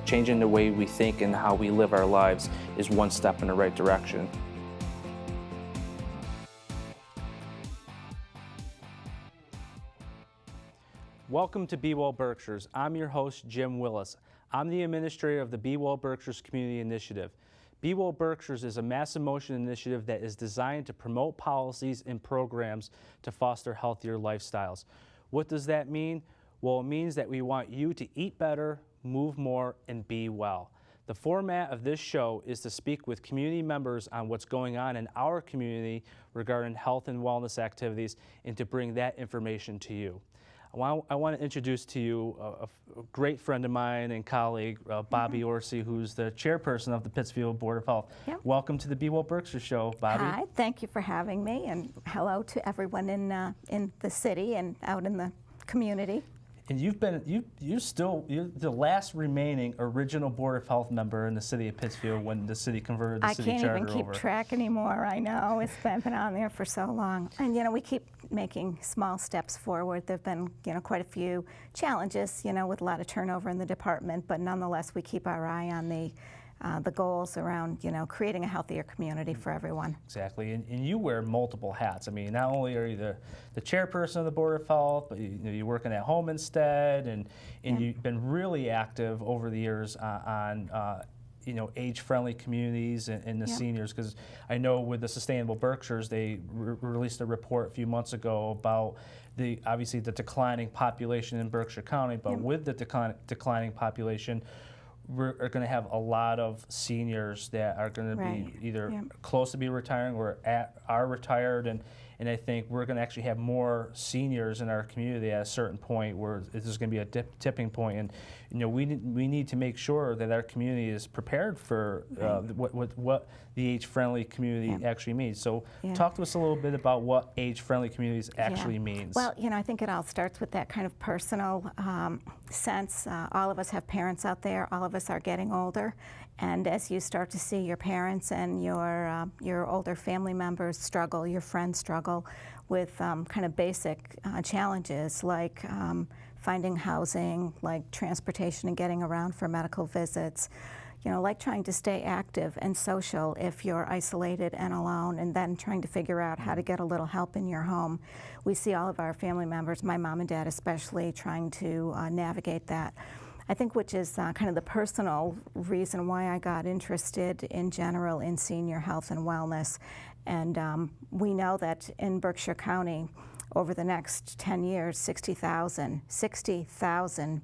changing the way we think and how we live our lives is one step in the right direction. Welcome to Well Berkshires. I'm your host, Jim Willis. I'm the administrator of the Well Berkshires Community Initiative. Well Berkshires is a mass motion initiative that is designed to promote policies and programs to foster healthier lifestyles. What does that mean? Well, it means that we want you to eat better, move more, and be well. The format of this show is to speak with community members on what's going on in our community regarding health and wellness activities and to bring that information to you. I want to introduce to you a great friend of mine and colleague, Bobbi Orsi, who's the chairperson of the Pittsfield Board of Health. Yep. Welcome to the Well Berkshires Show, Bobbi. Hi, thank you for having me, and hello to everyone in the city and out in the community. And you're the last remaining original Board of Health member in the city of Pittsfield when the city converted the city charter over. I can't even keep track anymore, I know. It's been on there for so long. And, we keep making small steps forward. There have been, quite a few challenges, with a lot of turnover in the department, but nonetheless, we keep our eye on the goals around, creating a healthier community for everyone. Exactly, and you wear multiple hats. I mean, not only are you the chairperson of the Board of Health, but you're working at home instead, and you've been really active over the years on age-friendly communities and the seniors, because I know with the Sustainable Berkshires, they released a report a few months ago about obviously the declining population in Berkshire County, but with the declining population, we're going to have a lot of seniors that are going to be either close to be retiring or are retired, and I think we're going to actually have more seniors in our community at a certain point where there's going to be a tipping point, and we need to make sure that our community is prepared for what the age-friendly community actually means. So talk to us a little bit about what age-friendly communities actually means. Well, I think it all starts with that kind of personal sense. All of us have parents out there. All of us are getting older, and as you start to see your parents and your older family members struggle, your friends struggle with kind of basic challenges like finding housing, like transportation and getting around for medical visits, like trying to stay active and social if you're isolated and alone, and then trying to figure out how to get a little help in your home. We see all of our family members, my mom and dad especially, trying to navigate that. I think which is kind of the personal reason why I got interested in general in senior health and wellness. And we know that in Berkshire County, over the next 10 years, 60,000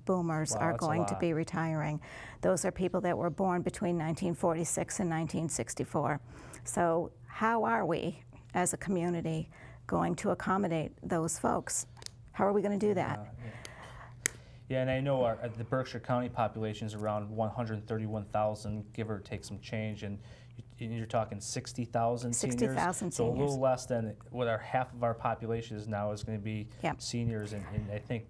boomers are going to be retiring. Those are people that were born between 1946 and 1964. So how are we as a community going to accommodate those folks? How are we going to do that? Yeah, and I know the Berkshire County population is around 131,000, give or take some change, and you're talking 60,000 seniors. 60,000 so a little less than what half of our population is now is going to be seniors, and I think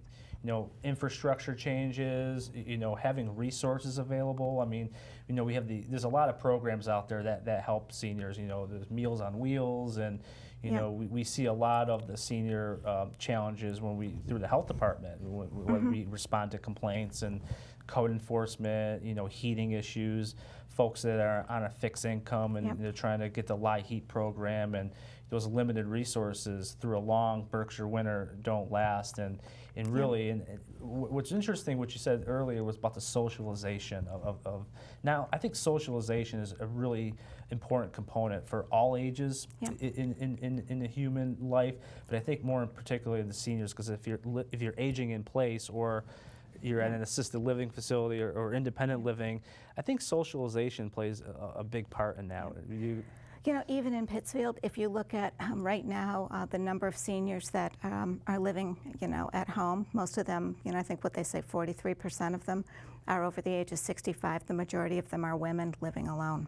infrastructure changes, having resources available. I mean, we have there's a lot of programs out there that help seniors. There's Meals on Wheels, and we see a lot of the senior challenges through the health department when we respond to complaints and code enforcement, heating issues, folks that are on a fixed income and they're trying to get the Lie Heat program, and those limited resources through a long Berkshire winter don't last. And really, and what's interesting, what you said earlier was about the socialization of now, I think socialization is a really important component for all ages in the human life, but I think more in particular the seniors, because if you're aging in place or you're at an assisted living facility or independent living, I think socialization plays a big part in that. Even in Pittsfield, if you look at right now, the number of seniors that are living, at home, most of them, I think what they say, 43% of them are over the age of 65. The majority of them are women living alone.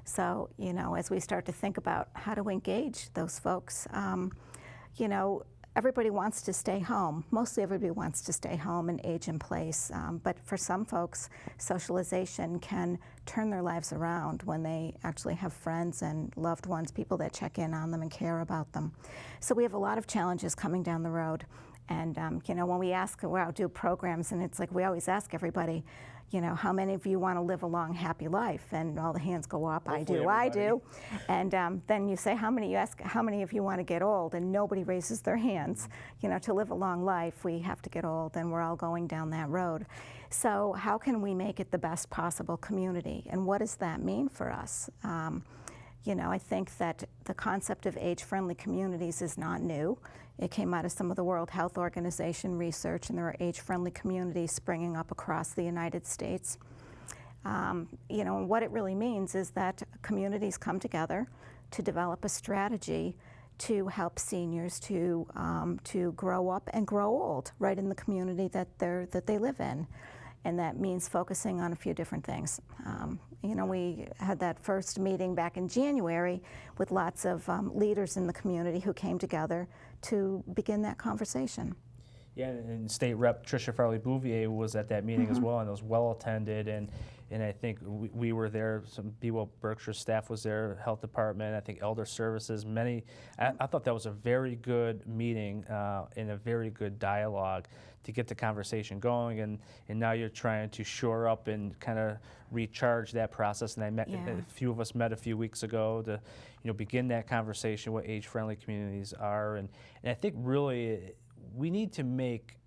So, as we start to think about how to engage those folks, everybody wants to stay home. Mostly everybody wants to stay home and age in place. But for some folks, socialization can turn their lives around when they actually have friends and loved ones, people that check in on them and care about them. So we have a lot of challenges coming down the road. And when we ask, well, do programs, and it's like we always ask everybody, how many of you want to live a long, happy life? And all the hands go up. Hopefully I everybody. do. And then you say, you ask how many of you want to get old, and nobody raises their hands. To live a long life, we have to get old, and we're all going down that road. So how can we make it the best possible community? And what does that mean for us? I think that the concept of age-friendly communities is not new. It came out of some of the World Health Organization research, and there are age-friendly communities springing up across the United States. What it really means is that communities come together to develop a strategy to help seniors to grow up and grow old right in the community that they live in. And that means focusing on a few different things. We had that first meeting back in January with lots of leaders in the community who came together to begin that conversation. Yeah, and State Rep Tricia Farley-Bouvier was at that meeting as well, and it was well attended. And I think we were there. Some Well Berkshires staff was there, Health Department. I think Elder Services. I thought that was a very good meeting and a very good dialogue to get the conversation going. And now you're trying to shore up and kind of recharge that process. And a few of us met a few weeks ago to begin that conversation. What age-friendly communities are, and I think really we need to make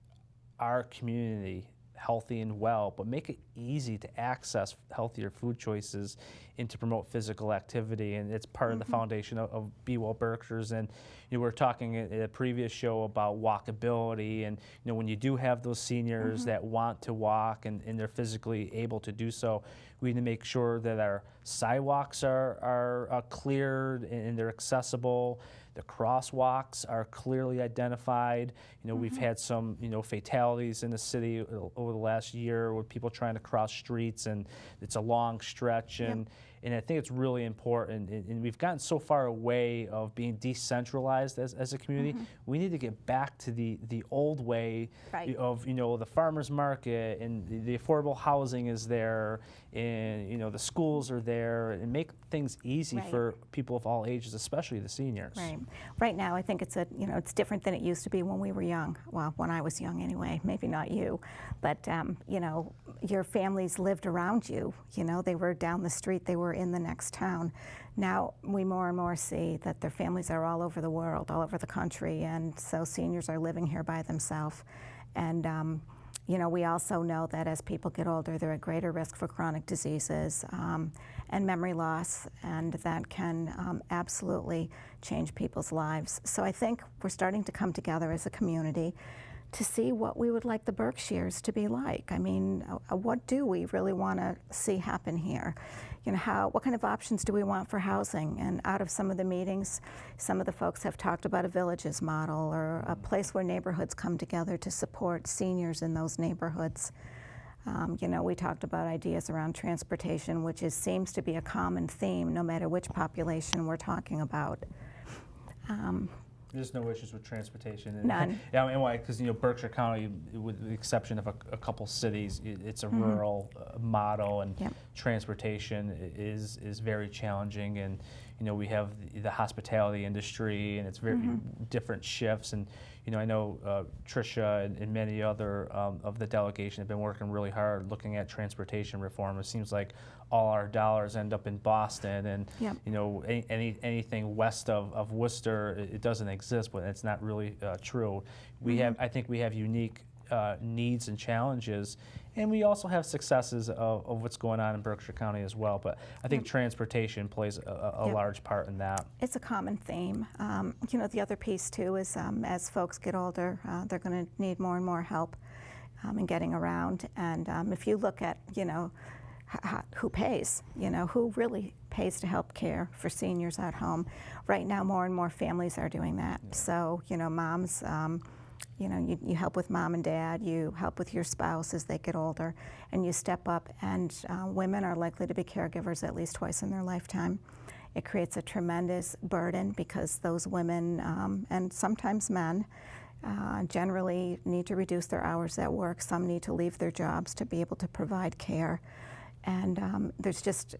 our community healthy and well, but make it easy to access healthier food choices and to promote physical activity. And it's part of the foundation of Well Berkshires. And we were talking at a previous show about walkability, and when you do have those seniors that want to walk and they're physically able to do so, we need to make sure that our sidewalks are cleared and they're accessible. The crosswalks are clearly identified. We've had some, fatalities in the city over the last year with people trying to cross streets, and it's a long stretch. And I think it's really important. And we've gotten so far away of being decentralized as a community. We need to get back to the old way of, the farmers market, and the affordable housing is there, and the schools are there, and make things easy for people of all ages, especially the seniors. Right now, I think it's it's different than it used to be when we were young. Well, when I was young anyway, maybe not you, but your families lived around you. They were down the street, they were in the next town. Now we more and more see that their families are all over the world, all over the country, and so seniors are living here by themselves. And we also know that as people get older, they're at greater risk for chronic diseases and memory loss, and that can absolutely change people's lives. So I think we're starting to come together as a community to see what we would like the Berkshires to be like. I mean, what do we really want to see happen here? What kind of options do we want for housing? And out of some of the meetings, some of the folks have talked about a villages model, or a place where neighborhoods come together to support seniors in those neighborhoods. We talked about ideas around transportation, which seems to be a common theme no matter which population we're talking about. There's no issues with transportation. None. Yeah, and why? Because Berkshire County, with the exception of a couple cities, it's a rural model, and transportation is very challenging. And we have the hospitality industry, and it's very different shifts. And I know Tricia and many other of the delegation have been working really hard looking at transportation reform. It seems like all our dollars end up in Boston, and anything west of Worcester, it doesn't exist, but it's not really true. I think we have unique needs and challenges, and we also have successes of what's going on in Berkshire County as well. But I think transportation plays a large part in that. It's a common theme. The other piece too is as folks get older, they're going to need more and more help in getting around. And if you look at who pays, who really pays to help care for seniors at home. Right now, more and more families are doing that. So, moms, you help with mom and dad, you help with your spouse as they get older, and you step up, and women are likely to be caregivers at least twice in their lifetime. It creates a tremendous burden because those women, and sometimes men, generally need to reduce their hours at work. Some need to leave their jobs to be able to provide care. And there's just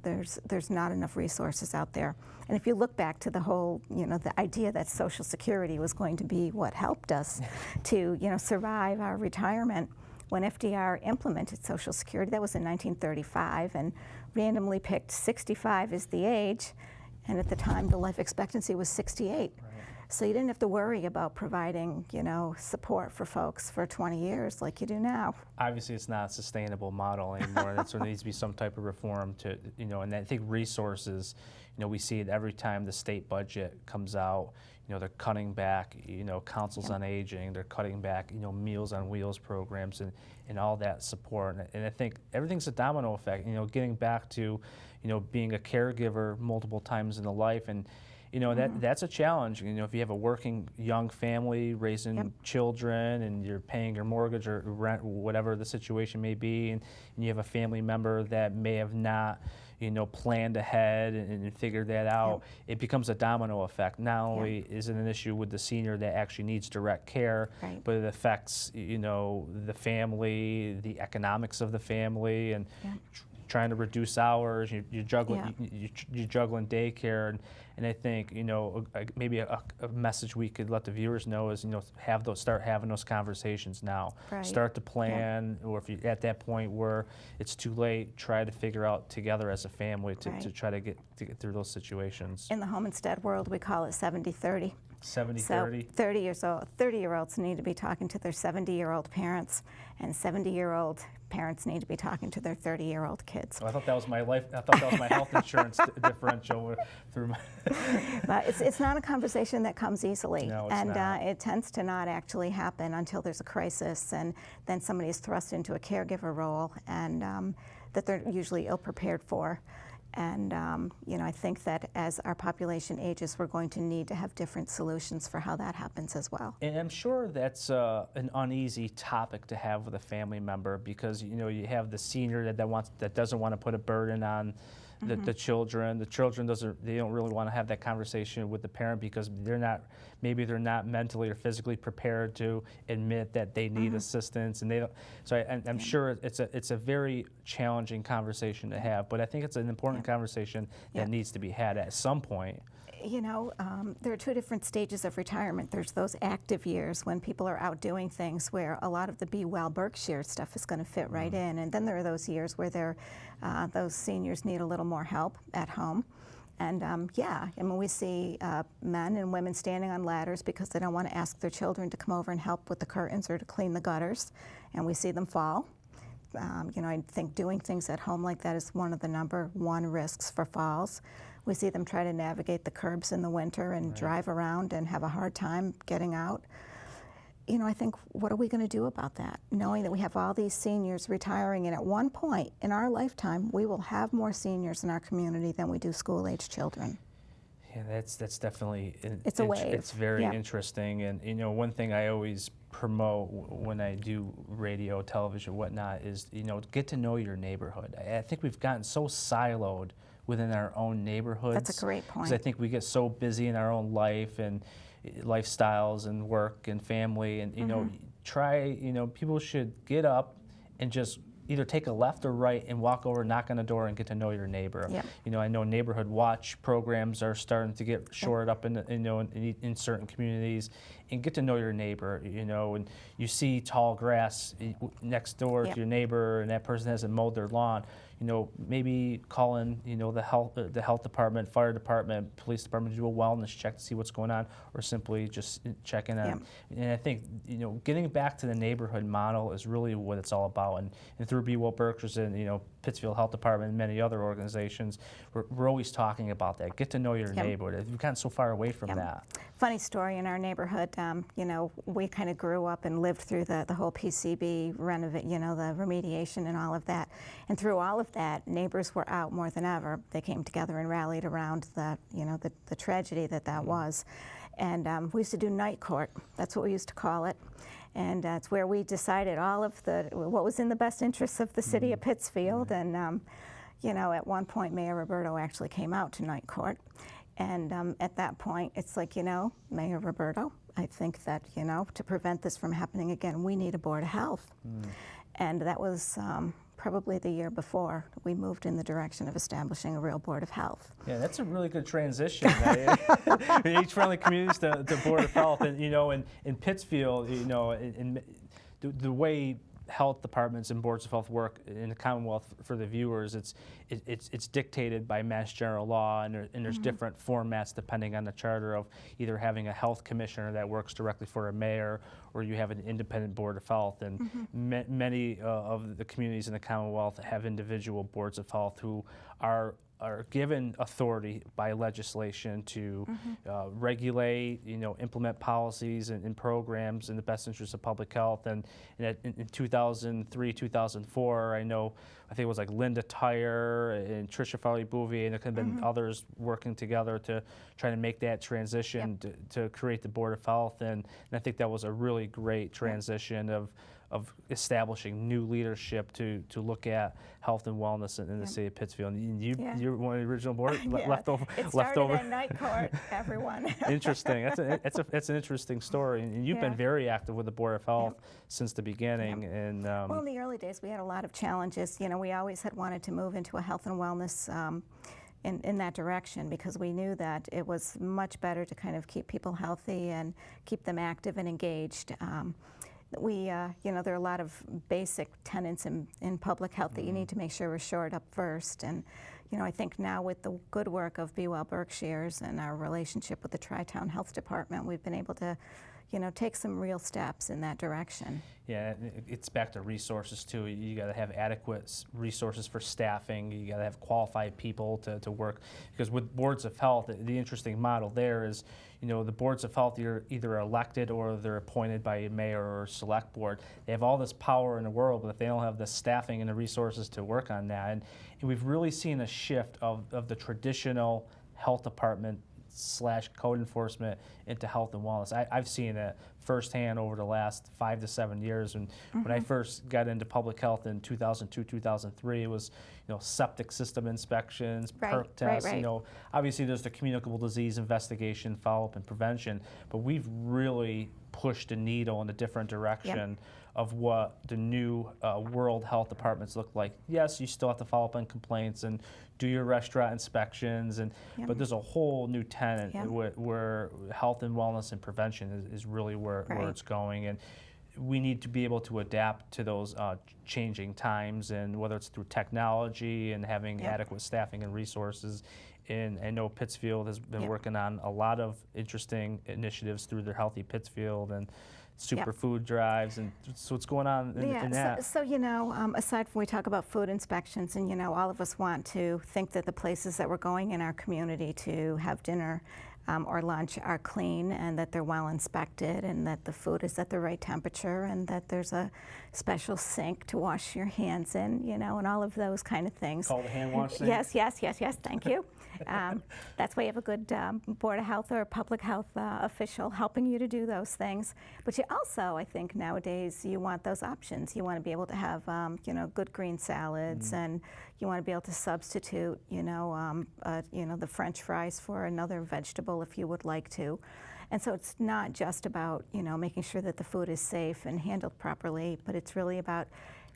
there's not enough resources out there. And if you look back to the whole, the idea that Social Security was going to be what helped us to, survive our retirement, when FDR implemented Social Security, that was in 1935, and randomly picked 65 as the age, and at the time the life expectancy was 68. Right. So you didn't have to worry about providing, support for folks for 20 years like you do now. Obviously, it's not a sustainable model anymore. That's where there needs to be some type of reform to, and I think resources, we see it every time the state budget comes out. They're cutting back, councils on aging. They're cutting back, Meals on Wheels programs and all that support. And I think everything's a domino effect. Getting back to, being a caregiver multiple times in the life, and that's a challenge. If you have a working young family raising children, and you're paying your mortgage or rent, whatever the situation may be, and you have a family member that may have not planned ahead and figured that out, it becomes a domino effect. Not only is it an issue with the senior that actually needs direct care, but it affects, the family, the economics of the family, and trying to reduce hours. You're juggling daycare, and I think maybe a message we could let the viewers know is start having those conversations now. Right. Start to plan, or if you're at that point where it's too late, try to figure out together as a family to try to get through those situations. In the home instead world, we call it 70-30. 70-30? So 30-year-olds need to be talking to their 70-year-old parents, and 70-year-old parents need to be talking to their 30-year-old kids. Oh, I thought that was my health insurance differential through my. But it's not a conversation that comes easily, no, it's and not. It tends to not actually happen until there's a crisis, and then somebody is thrust into a caregiver role, and that they're usually ill-prepared for. And I think that as our population ages, we're going to need to have different solutions for how that happens as well. And I'm sure that's an uneasy topic to have with a family member, because you have the senior that doesn't want to put a burden on the children. The children they don't really want to have that conversation with the parent because maybe they're not mentally or physically prepared to admit that they need assistance, and they don't. So I'm sure it's a very challenging conversation to have, but I think it's an important conversation that needs to be had at some point. There are two different stages of retirement. There's those active years when people are out doing things where a lot of the Well Berkshires stuff is going to fit right in. And then there are those years where those seniors need a little more help at home. And we see men and women standing on ladders because they don't want to ask their children to come over and help with the curtains or to clean the gutters. And we see them fall. I think doing things at home like that is one of the number one risks for falls. We see them try to navigate the curbs in the winter and drive around and have a hard time getting out. I think, what are we going to do about that? Knowing that we have all these seniors retiring, and at one point in our lifetime, we will have more seniors in our community than we do school-age children. Yeah, that's definitely it's a wave. It's very interesting, and one thing I always promote when I do radio, television, whatnot is get to know your neighborhood. I think we've gotten so siloed within our own neighborhoods. That's a great point. Because I think we get so busy in our own life and lifestyles and work and family, and people should get up and just either take a left or right and walk over, knock on the door, and get to know your neighbor. Yep. I know neighborhood watch programs are starting to get shored up in certain communities, and get to know your neighbor. And you see tall grass next door to your neighbor, and that person hasn't mowed their lawn. Maybe call in, the health department, fire department, police department to do a wellness check to see what's going on, or simply just check in on. And I think, getting back to the neighborhood model is really what it's all about. And through Well Berkshires and, Pittsfield Health Department and many other organizations, we're always talking about that. Get to know your neighborhood. We've gotten so far away from that. Funny story in our neighborhood, we kind of grew up and lived through the whole PCB renovate, the remediation and all of that. And through all of that, neighbors were out more than ever. They came together and rallied around the tragedy that was. And we used to do night court. That's what we used to call it. And it's where we decided all of what was in the best interests of the city of Pittsfield. And, at one point, Mayor Roberto actually came out to night court. And at that point, it's like, Mayor Roberto, I think that, to prevent this from happening again, we need a Board of Health. And that was probably the year before, we moved in the direction of establishing a real Board of Health. Yeah, that's a really good transition. Age-friendly communities to Board of Health, and in Pittsfield, the way health departments and boards of health work in the Commonwealth, for the viewers, it's dictated by Mass General Law, and there's different formats depending on the charter of either having a health commissioner that works directly for a mayor, or you have an independent board of health. And many of the communities in the Commonwealth have individual boards of health who are given authority by legislation to regulate, implement policies and programs in the best interest of public health. And in 2003, 2004, I think it was like Linda Tyre and Tricia Farley-Bouvier, and there could have been others working together to try to make that transition to create the Board of Health. And I think that was a really great transition of establishing new leadership to look at health and wellness in the city of Pittsfield. And you're one of the original board left over. It started at night court, everyone. Interesting. That's an interesting story. And you've been very active with the Board of Health since the beginning. And well, in the early days, we had a lot of challenges. We always had wanted to move into a health and wellness in that direction, because we knew that it was much better to kind of keep people healthy and keep them active and engaged. There are a lot of basic tenets in public health that you need to make sure are shored up first. And, I think now with the good work of Well Berkshires and our relationship with the Tri-Town Health Department, we've been able to, take some real steps in that direction. Yeah, it's back to resources too. You got to have adequate resources for staffing. You got to have qualified people to work. Because with boards of health, the interesting model there is, the boards of health are either elected or they're appointed by a mayor or select board. They have all this power in the world, but if they don't have the staffing and the resources to work on that, and we've really seen a shift of the traditional health department / code enforcement into health and wellness. I've seen it firsthand over the last 5 to 7 years. And when I first got into public health in 2002, 2003, it was septic system inspections, perk tests. Obviously there's the communicable disease investigation, follow-up, and prevention. But we've really pushed the needle in a different direction of what the new World Health Departments look like. Yes, you still have to follow up on complaints and do your restaurant inspections, but there's a whole new tenet where health and wellness and prevention is really where it's going. And we need to be able to adapt to those changing times, and whether it's through technology and having adequate staffing and resources. And I know Pittsfield has been working on a lot of interesting initiatives through their Healthy Pittsfield and superfood drives, and so what's going on in that? So aside from we talk about food inspections, and all of us want to think that the places that we're going in our community to have dinner or lunch are clean, and that they're well inspected, and that the food is at the right temperature, and that there's a special sink to wash your hands in, and all of those kind of things. Called the hand wash sink? Yes, thank you. That's why you have a good Board of Health or public health official helping you to do those things. But you also, I think nowadays, you want those options. You want to be able to have, good green salads, and you want to be able to substitute, the French fries for another vegetable if you would like to. And so it's not just about, making sure that the food is safe and handled properly, but it's really about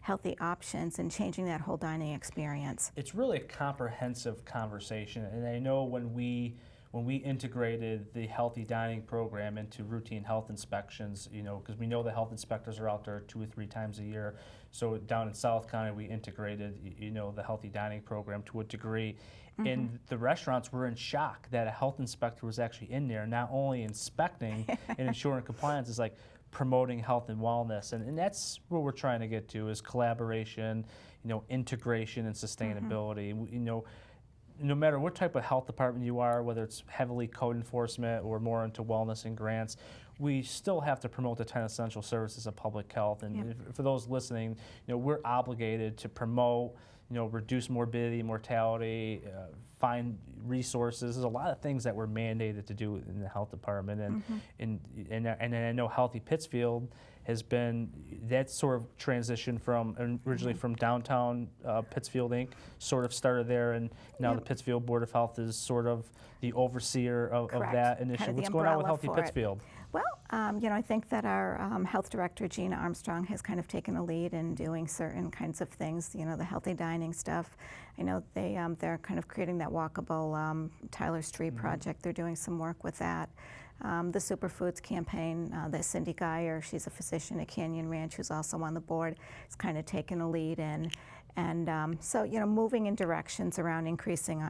healthy options and changing that whole dining experience. It's really a comprehensive conversation, and I know when we integrated the healthy dining program into routine health inspections, because we know the health inspectors are out there 2 or 3 times a year. So down in South County, we integrated, the healthy dining program to a degree. And the restaurants were in shock that a health inspector was actually in there, not only inspecting and ensuring compliance, is like promoting health and wellness. And that's what we're trying to get to, is collaboration, integration and sustainability. No matter what type of health department you are, whether it's heavily code enforcement or more into wellness and grants, we still have to promote the 10 essential services of public health. And for those listening, we're obligated to promote, reduce morbidity, mortality, find resources. There's a lot of things that we're mandated to do in the health department, and I know Healthy Pittsfield has been that sort of transition from originally from downtown Pittsfield Inc. sort of started there, and now the Pittsfield Board of Health is sort of the overseer of that initiative. Kind of What's going on with Healthy Pittsfield? Well, I think that our health director, Gina Armstrong, has kind of taken a lead in doing certain kinds of things, the healthy dining stuff. I know they're kind of creating that walkable Tyler Street project. They're doing some work with that. The Superfoods campaign that Cindy Geyer, she's a physician at Canyon Ranch who's also on the board, has kind of taken a lead in. And so, moving in directions around increasing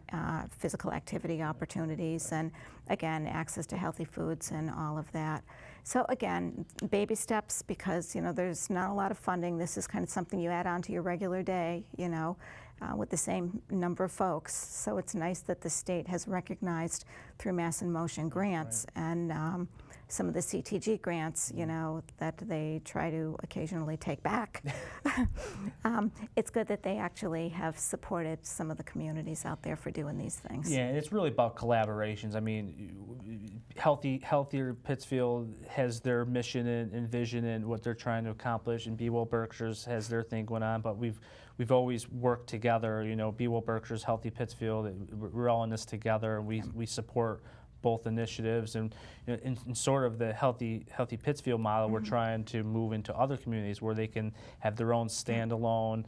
physical activity opportunities and, again, access to healthy foods and all of that. So, again, baby steps because, there's not a lot of funding. This is kind of something you add on to your regular day, with the same number of folks. So it's nice that the state has recognized through Mass in Motion grants and some of the CTG grants, that they try to occasionally take back. It's good that they actually have supported some of the communities out there for doing these things. Yeah, and it's really about collaborations. I mean, Healthier Pittsfield has their mission and vision and what they're trying to accomplish, and Well Berkshires has their thing going on, but we've always worked together, Well Berkshires, Healthy Pittsfield, we're all in this together, and we support both initiatives, and in sort of the healthy Pittsfield model, we're trying to move into other communities where they can have their own standalone,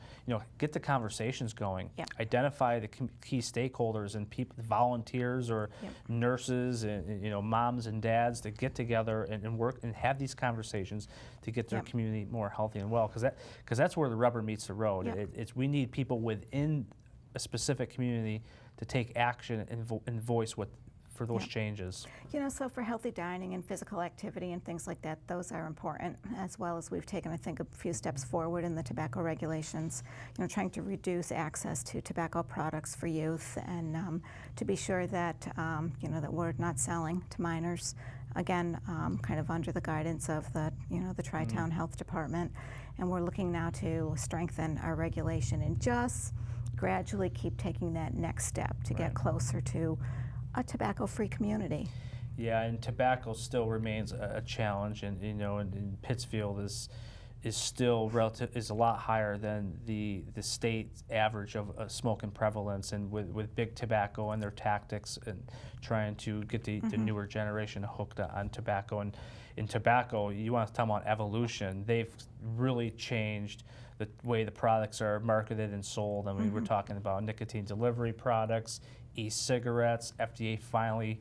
get the conversations going, identify the key stakeholders and people, volunteers or nurses and moms and dads to get together and work and have these conversations to get their community more healthy and well, because that's where the rubber meets the road. It's we need people within a specific community to take action and voice for those changes. So for healthy dining and physical activity and things like that, those are important, as well as we've taken, I think, a few steps forward in the tobacco regulations, trying to reduce access to tobacco products for youth and to be sure that, that we're not selling to minors, again, kind of under the guidance of the, the Tri-Town Health Department. And we're looking now to strengthen our regulation and just gradually keep taking that next step to get closer to a tobacco-free community. Yeah, and tobacco still remains a challenge, and and Pittsfield is still is a lot higher than the state average of smoking prevalence, and with big tobacco and their tactics and trying to get the newer generation hooked on tobacco. And in tobacco, you want to talk about evolution. They've really changed the way the products are marketed and sold. I mean, we're talking about nicotine delivery products, e-cigarettes. FDA finally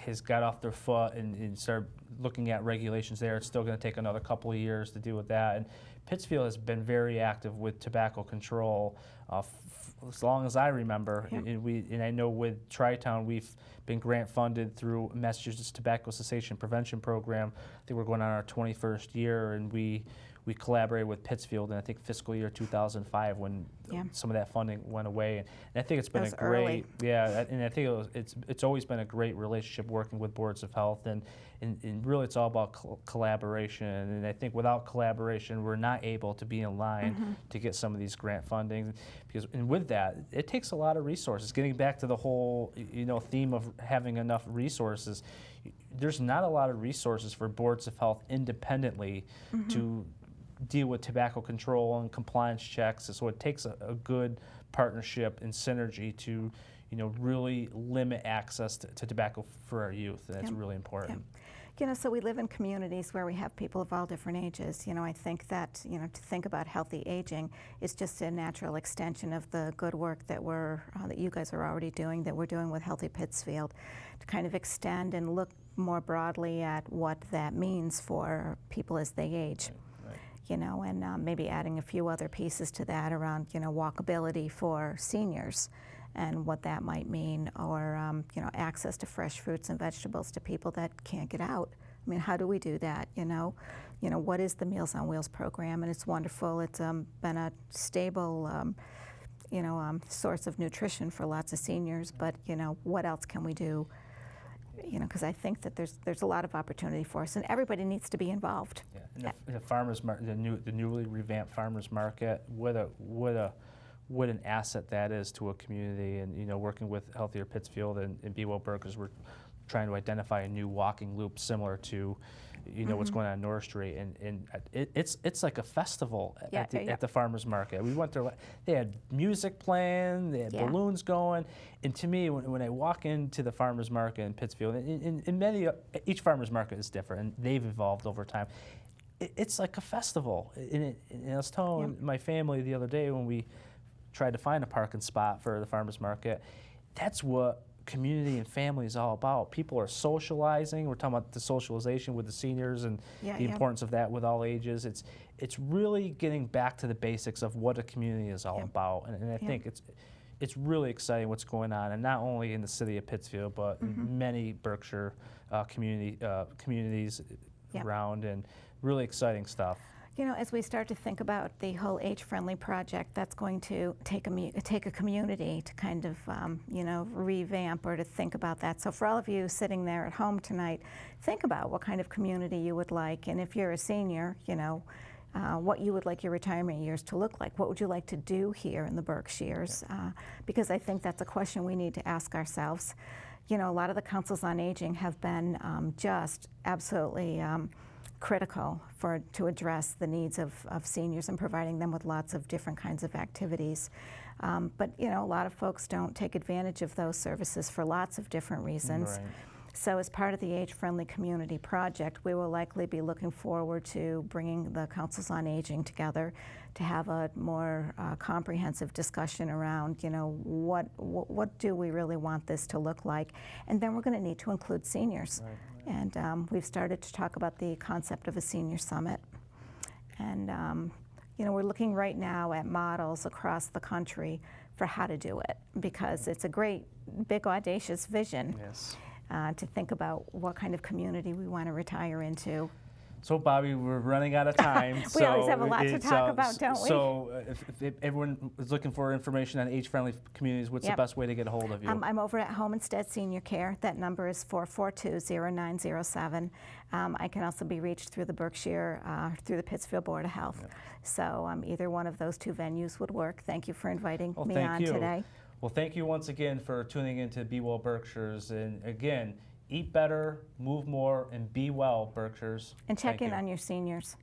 has got off their foot and started looking at regulations there. It's still going to take another couple of years to deal with that. And Pittsfield has been very active with tobacco control as long as I remember. And I know with Tri-Town, we've been grant funded through Massachusetts Tobacco Cessation Prevention Program. I think we're going on our 21st year, and we collaborated with Pittsfield in, I think, fiscal year 2005 when some of that funding went away. And I think it's been a great, and I think it's always been a great relationship working with boards of health, and really it's all about collaboration. And I think without collaboration, we're not able to be in line to get some of these grant funding, and with that, it takes a lot of resources. Getting back to the whole, theme of having enough resources, there's not a lot of resources for boards of health independently to deal with tobacco control and compliance checks. So it takes a good partnership and synergy to, really limit access to tobacco for our youth. And that's really important. So we live in communities where we have people of all different ages. I think that, to think about healthy aging is just a natural extension of the good work that that you guys are already doing, that we're doing with Healthy Pittsfield, to kind of extend and look more broadly at what that means for people as they age. And maybe adding a few other pieces to that around, walkability for seniors and what that might mean, or, access to fresh fruits and vegetables to people that can't get out. I mean, how do we do that, what is the Meals on Wheels program? And it's wonderful. It's been a stable, source of nutrition for lots of seniors, but, what else can we do? Because I think that there's a lot of opportunity for us, and everybody needs to be involved. And the farmers market, the newly revamped farmers market, what what an asset that is to a community. And, you know, working with Healthier Pittsfield and Be Well Berkshires, we're trying to identify a new walking loop similar to, you know, what's going on North Street, and it's like a festival at the farmers market. We went there; they had music playing, they had balloons going, and to me, when I walk into the farmers market in Pittsfield, and each farmers market is different, and they've evolved over time. It's like a festival, and I was telling my family the other day when we tried to find a parking spot for the farmers market, that's what community and family is all about. People are socializing. We're talking about the socialization with the seniors and the importance of that with all ages. It's really getting back to the basics of what a community is all about, and I think it's really exciting what's going on, and not only in the city of Pittsfield, but in many Berkshire communities around, and really exciting stuff. You know, as we start to think about the whole age-friendly project, that's going to take a community to kind of, you know, revamp or to think about that. So for all of you sitting there at home tonight, think about what kind of community you would like. And if you're a senior, you know, what you would like your retirement years to look like. What would you like to do here in the Berkshires? Because I think that's a question we need to ask ourselves. You know, a lot of the councils on aging have been just absolutely critical to address the needs of seniors and providing them with lots of different kinds of activities. But, you know, a lot of folks don't take advantage of those services for lots of different reasons. Right. So as part of the Age-Friendly Community Project, we will likely be looking forward to bringing the councils on aging together to have a more comprehensive discussion around, you know, what do we really want this to look like? And then we're going to need to include seniors. Right. And we've started to talk about the concept of a senior summit. And, you know, we're looking right now at models across the country for how to do it, because it's a great, big, audacious vision. Yes. To think about what kind of community we want to retire into. So, Bobbi, we're running out of time. We always have a lot to talk about, don't we? So, if everyone is looking for information on age-friendly communities, what's the best way to get a hold of you? I'm over at Home Instead Senior Care. That number is 442-0907. I can also be reached through the Berkshire, through the Pittsfield Board of Health. Yep. So either one of those two venues would work. Thank you for inviting me on today. Well, thank you once again for tuning in to Be Well Berkshires. And again, eat better, move more, and be well, Berkshires. And check in on your seniors.